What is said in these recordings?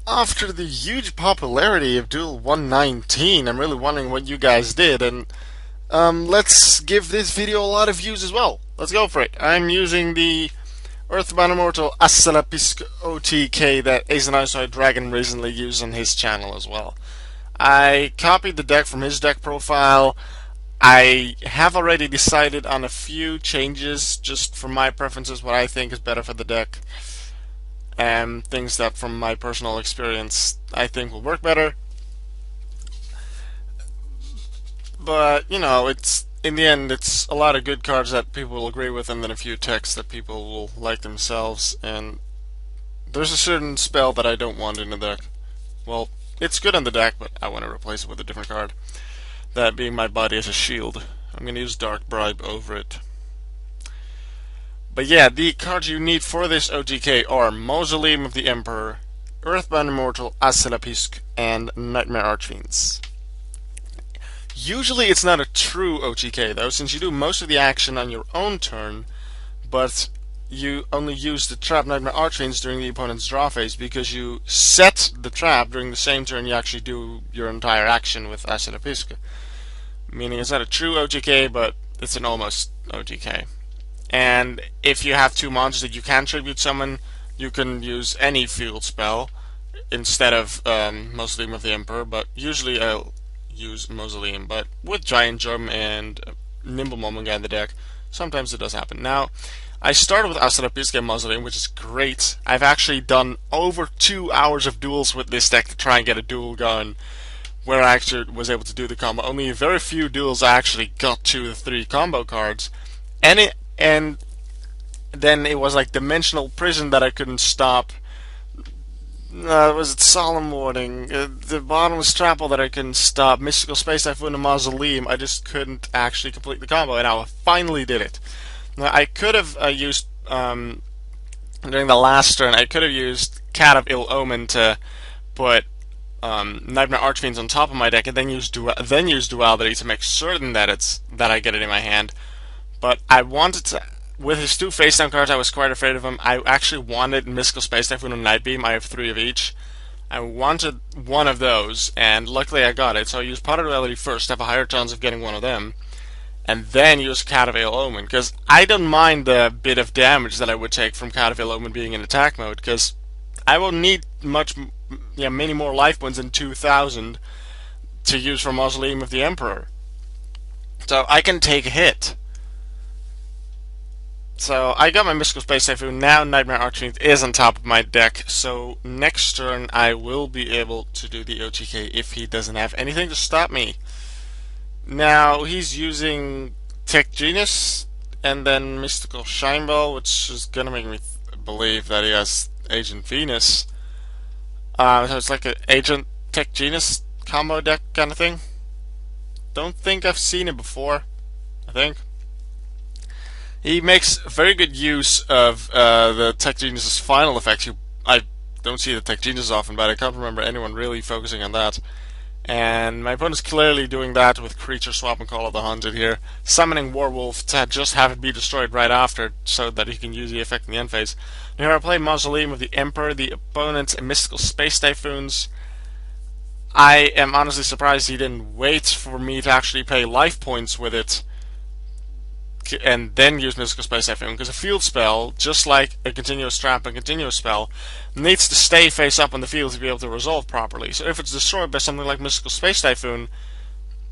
After the huge popularity of Duel 119, I'm really wondering what you guys did, and let's give this video a lot of views as well. Let's go for it. I'm using the Earthbound Immortal Aslla piscu OTK that Ace and Ice Dragon recently used on his channel as well. I copied the deck from his deck profile. I have already decided on a few changes just for my preferences, what I think is better for the deck, and things that from my personal experience I think will work better. But, it's in the end it's a lot of good cards that people will agree with and then a few texts that people will like themselves, and there's a certain spell that I don't want in the deck. Well, it's good on the deck, but I want to replace it with a different card. That being my body as a shield. I'm going to use Dark Bribe over it. But yeah, the cards you need for this OTK are Mausoleum of the Emperor, Earthbound Immortal, Aslla piscu, and Nightmare Archfiends. Usually it's not a true OTK though, since you do most of the action on your own turn, but you only use the trap Nightmare Archfiends during the opponent's draw phase because you set the trap during the same turn you actually do your entire action with Aslla piscu. Meaning it's not a true OTK, but it's an almost OTK. And if you have two monsters that you can tribute summon, you can use any field spell instead of Mausoleum of the Emperor, but usually I'll use Mausoleum. But with Giant Drum and Nimble Momonga in the deck, sometimes it does happen. Now, I started with Aslla piscu and Mausoleum, which is great. I've actually done over 2 hours of duels with this deck to try and get a duel going, where I actually was able to do the combo. Only very few duels I actually got to the 3 combo cards, and then it was like Dimensional Prison that I couldn't stop. Was it Solemn Warning? The Bottomless Trample that I couldn't stop. Mystical Space Typhoon and Mausoleum. I just couldn't actually complete the combo, and I finally did it. Now, I could have used, during the last turn, I could have used Cat of Ill Omen to put Nightmare Archfiends on top of my deck, and then use Duality to make certain that I get it in my hand. But I wanted to, with his 2 face down cards, I was quite afraid of him. I actually wanted Mystical Space Typhoon and Night Beam. I have 3 of each. I wanted one of those, and luckily I got it. So I used Pot of Duality first to have a higher chance of getting one of them, and then use Cat of Ill Omen, because I don't mind the bit of damage that I would take from Cat of Ill Omen being in attack mode, because I will need many more life points than 2,000 to use for Mausoleum of the Emperor. So I can take a hit. So I got my Mystical Space Typhoon. Now Nightmare Archfiends is on top of my deck, so next turn I will be able to do the OTK if he doesn't have anything to stop me. Now he's using Tech Genius and then Mystical Shineball, which is gonna make me believe that he has Agent Venus. So it's like an Agent Tech Genius combo deck kind of thing. Don't think I've seen it before, I think. He makes very good use of the Tech Genius's final effect. I don't see the Tech Genius often, but I can't remember anyone really focusing on that. And my opponent's clearly doing that with Creature Swap and Call of the Hunted here, summoning Werewolf to just have it be destroyed right after so that he can use the effect in the end phase. Here I play Mausoleum of the Emperor, the opponent's Mystical Space Typhoons. I am honestly surprised he didn't wait for me to actually pay life points with it and then use Mystical Space Typhoon, because a field spell, just like a continuous trap and continuous spell, needs to stay face up on the field to be able to resolve properly. So if it's destroyed by something like Mystical Space Typhoon,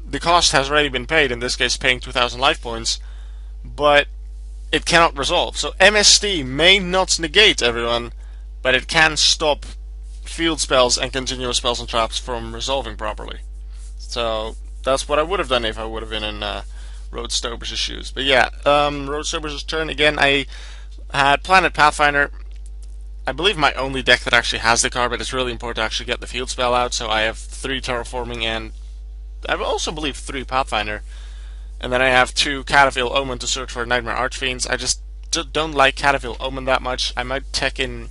the cost has already been paid, in this case paying 2,000 life points, but it cannot resolve. So MST may not negate everyone, but it can stop field spells and continuous spells and traps from resolving properly. So that's what I would have done if I would have been in Road Stober's shoes. But yeah, Road Stober's turn again. I had Planet Pathfinder. I believe my only deck that actually has the card, but it's really important to actually get the field spell out. So I have 3 Terraforming, and I also believe 3 Pathfinder. And then I have 2 Cat of Ill Omen to search for Nightmare Archfiends. I just don't like Cat of Ill Omen that much. I might tech in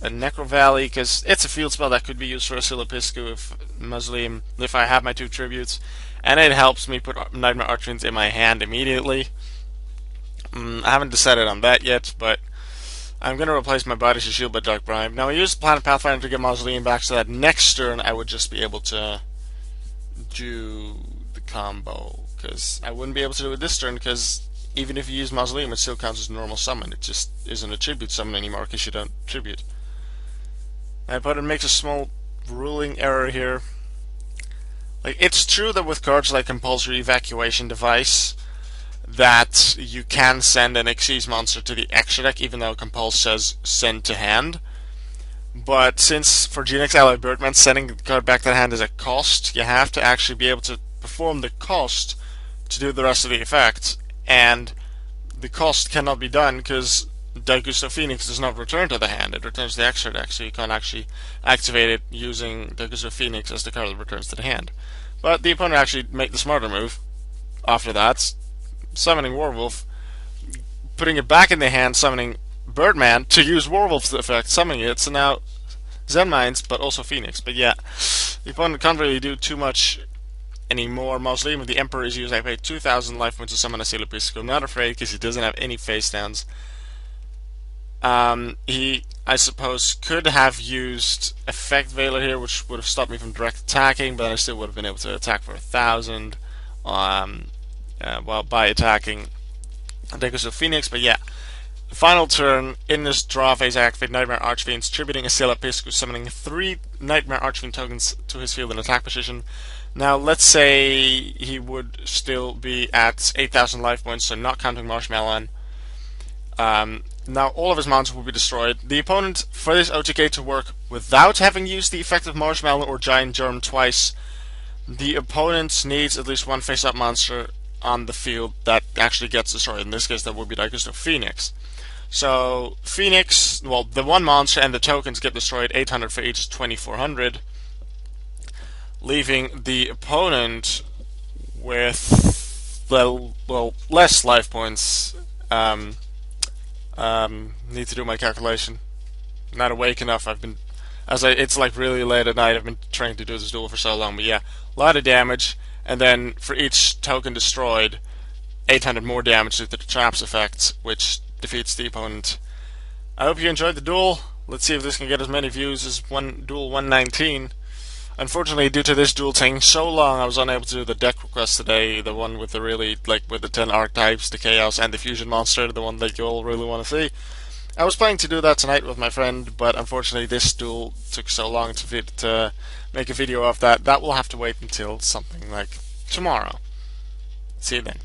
a Necro Valley, because it's a field spell that could be used for Aslla piscu if Mausoleum, if I have my 2 tributes. And it helps me put Nightmare Archfiends in my hand immediately. I haven't decided on that yet, but I'm going to replace my body shield by Dark Bribe. Now I used Planet Pathfinder to get Mausoleum back so that next turn I would just be able to do the combo. Because I wouldn't be able to do it this turn because even if you use Mausoleum it still counts as a normal summon. It just isn't a tribute summon anymore because you don't tribute. My opponent makes a small ruling error here. Like, it's true that with cards like Compulsory Evacuation Device that you can send an Xyz monster to the extra deck even though Compulse says send to hand. But since for GNX Ally Birdman sending the card back to the hand is a cost, you have to actually be able to perform the cost to do the rest of the effect, and the cost cannot be done because Daigusto Phoenix does not return to the hand, it returns to the extra deck, so you can't actually activate it using Daigusto Phoenix as the card that returns to the hand. But the opponent actually made the smarter move after that, summoning Werewolf, putting it back in the hand, summoning Birdman to use Werewolf's effect, summoning it, so now Zen Mines, but also Phoenix. But yeah, the opponent can't really do too much anymore. Mausoleum of the Emperor is used. I paid 2,000 life points to summon Aslla piscu. I'm not afraid because he doesn't have any face downs. He, I suppose, could have used Effect Veiler here, which would have stopped me from direct attacking, but I still would have been able to attack for 1,000 while by attacking Daigusto Phoenix. But yeah, the final turn, in this draw phase, I activate Nightmare Archfiends, tributing Aslla piscu, summoning 3 Nightmare Archfiend tokens to his field in attack position. Now, let's say he would still be at 8,000 life points, so not counting Marshmallow. Now, all of his monsters will be destroyed. The opponent, for this OTK to work without having used the effect of Marshmallow or Giant Germ twice, the opponent needs at least one face-up monster on the field that actually gets destroyed. In this case, that would be Daigusto Phoenix. So, Phoenix, well, the one monster and the tokens get destroyed, 800 for each is 2,400, leaving the opponent with, well, less life points. Need to do my calculation. Not awake enough. It's like really late at night. I've been trying to do this duel for so long, but yeah, a lot of damage, and then for each token destroyed, 800 more damage due to the traps effect, which defeats the opponent. I hope you enjoyed the duel. Let's see if this can get as many views as Duel 119. Unfortunately, due to this duel taking so long, I was unable to do the deck request today, the one with the really, with the 10 archetypes, the Chaos, and the Fusion Monster, the one that you all really want to see. I was planning to do that tonight with my friend, but unfortunately this duel took so long to make a video of that. That will have to wait until something like tomorrow. See you then.